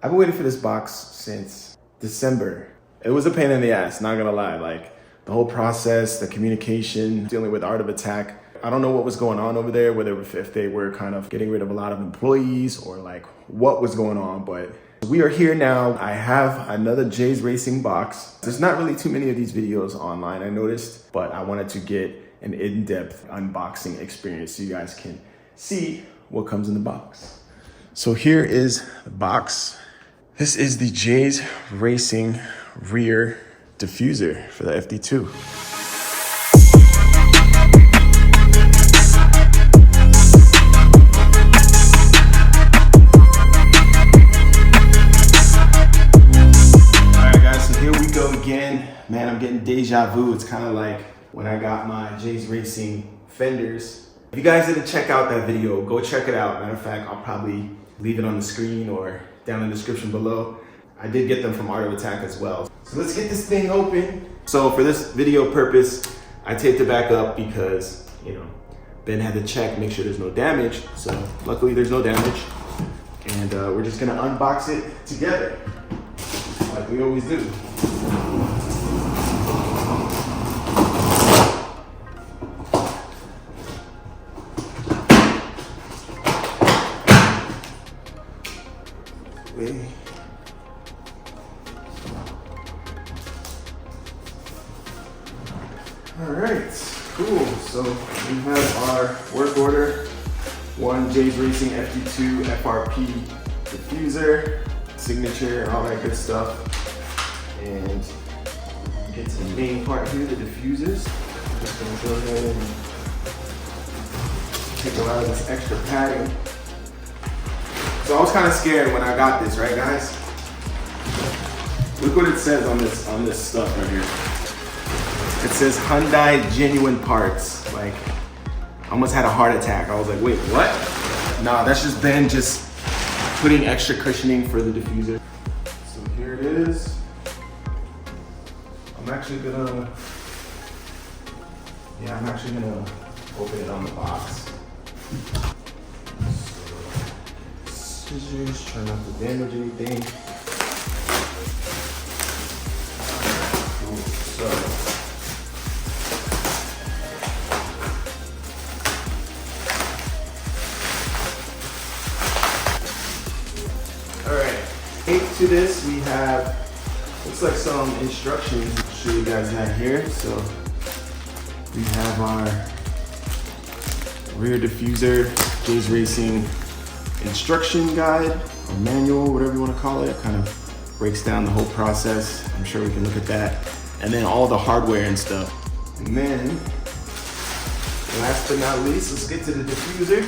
I've been waiting for this box since December. It was a pain in the ass, not gonna lie. Like the whole process, the communication, dealing with Art of Attack. I don't know what was going on over there, whether if they were kind of getting rid of a lot of employees or like what was going on, but we are here now. I have another Jay's Racing box. There's not really too many of these videos online, I noticed, but I wanted to get an in-depth unboxing experience so you guys can see what comes in the box. So here is the box. This is the Jay's Racing rear diffuser for the Fd2. Man, I'm getting deja vu. It's kind of like when I got my Jay's Racing fenders. If you guys didn't check out that video, go check it out. Matter of fact, I'll probably leave it on the screen or down in the description below. I did get them from Art of Attack as well. So let's get this thing open. So for this video purpose, I taped it back up because, you know, Ben had to check, make sure there's no damage. So luckily there's no damage. And we're just gonna unbox it together, like we always do. All right, cool. So we have our work order, one Jay's Racing Fd2 FRP diffuser, signature, all that good stuff. And get to the main part here, the diffusers. I'm just gonna go ahead and take a lot of this extra padding. So I was kind of scared when I got this, right guys? Look what it says on this stuff right here. It says Hyundai genuine parts. Like, I almost had a heart attack. I was like, wait, what? Nah, that's just Ben just putting extra cushioning for the diffuser. So here it is. I'm actually gonna open it on the box. Scissors, try not to damage anything. Cool. So. To this, we have, looks like some instructions to show you guys that here. So we have our rear diffuser, Jay's Racing instruction guide or manual, whatever you want to call it. Kind of breaks down the whole process. I'm sure we can look at that. And then all the hardware and stuff. And then, last but not least, let's get to the diffuser.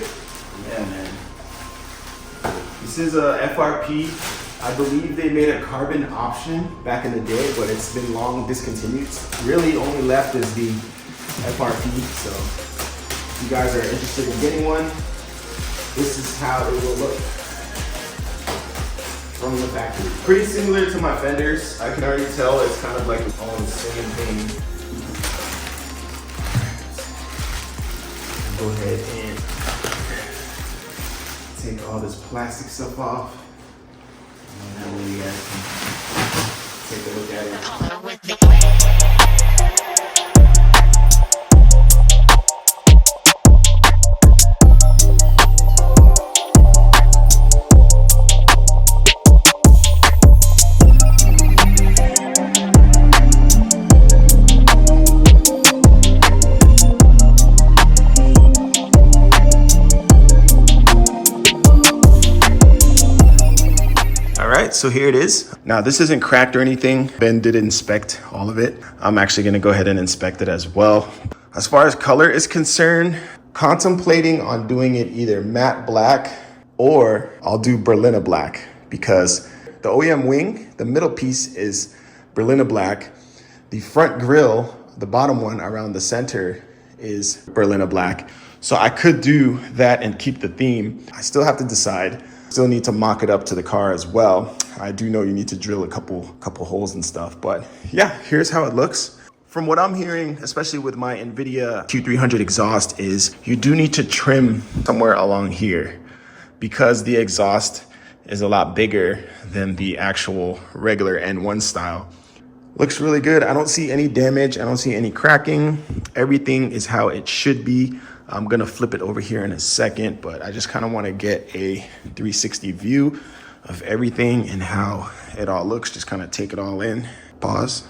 Yeah, man. This is a FRP. I believe they made a carbon option back in the day, but it's been long discontinued. Really only left is the FRP, so if you guys are interested in getting one, this is how it will look from the factory. Pretty similar to my fenders. I can already tell it's kind of like all the same thing. Go ahead and take all this plastic stuff off. And that way you guys can take a look at it. So here it is. Now this isn't cracked or anything. Ben did inspect all of it. I'm actually gonna go ahead and inspect it as well. As far as color is concerned, contemplating on doing it either matte black or I'll do Berliner black because the OEM wing, the middle piece is Berliner black. The front grille, the bottom one around the center is Berliner black. So I could do that and keep the theme. I still have to decide. Still need to mock it up to the car as well. I do know you need to drill a couple holes and stuff, but yeah, here's how it looks. From what I'm hearing, especially with my NVIDIA Q300 exhaust, is you do need to trim somewhere along here because the exhaust is a lot bigger than the actual regular N1 style. Looks really good. I don't see any damage. I don't see any cracking. Everything is how it should be. I'm gonna flip it over here in a second, but I just kind of want to get a 360 view of everything and how it all looks. Just kind of take it all in. Pause.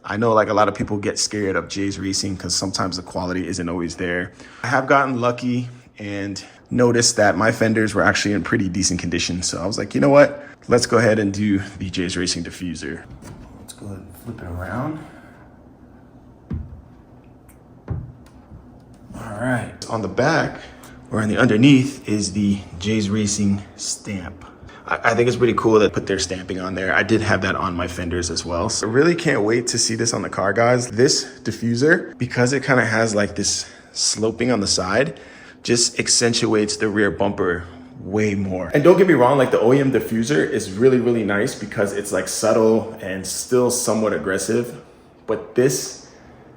I know like a lot of people get scared of J's Racing because sometimes the quality isn't always there. I have gotten lucky and noticed that my fenders were actually in pretty decent condition. So I was like, you know what? Let's go ahead and do the J's Racing diffuser. Let's go ahead and flip it around. All right, on the back or on the underneath is the J's Racing stamp. I think it's pretty cool that put their stamping on there. I did have that on my fenders as well. So I really can't wait to see this on the car, guys. This diffuser, because it kind of has like this sloping on the side, just accentuates the rear bumper way more. And don't get me wrong, like the OEM diffuser is really, really nice because it's like subtle and still somewhat aggressive. But this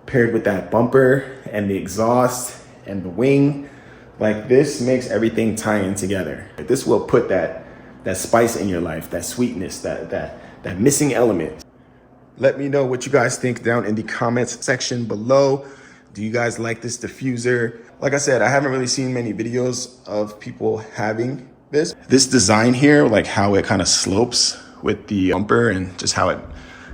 paired with that bumper and the exhaust and the wing, like this makes everything tie in together. This will put that spice in your life, that sweetness, that missing element. Let me know what you guys think down in the comments section below. Do you guys like this diffuser? Like I said, I haven't really seen many videos of people having this. This design here, like how it kind of slopes with the bumper and just how it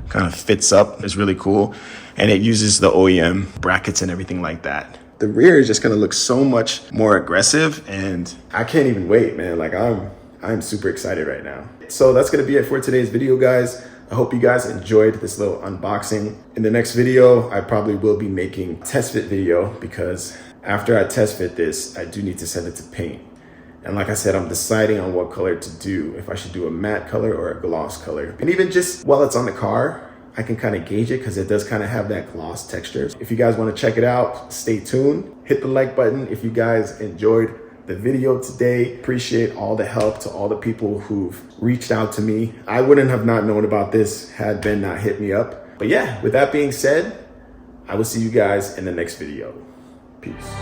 kind of fits up is really cool. And it uses the OEM brackets and everything like that. The rear is just gonna look so much more aggressive and I can't even wait, man. Like I'm super excited right now. So that's gonna be it for today's video, guys. I hope you guys enjoyed this little unboxing. In the next video, I probably will be making a test fit video because after I test fit this, I do need to send it to paint. And like I said, I'm deciding on what color to do, if I should do a matte color or a gloss color. And even just while it's on the car, I can kind of gauge it because it does kind of have that gloss texture. If you guys want to check it out, stay tuned. Hit the like button if you guys enjoyed the video today. Appreciate all the help to all the people who've reached out to me. I wouldn't have not known about this had Ben not hit me up. But yeah, with that being said, I will see you guys in the next video. Peace.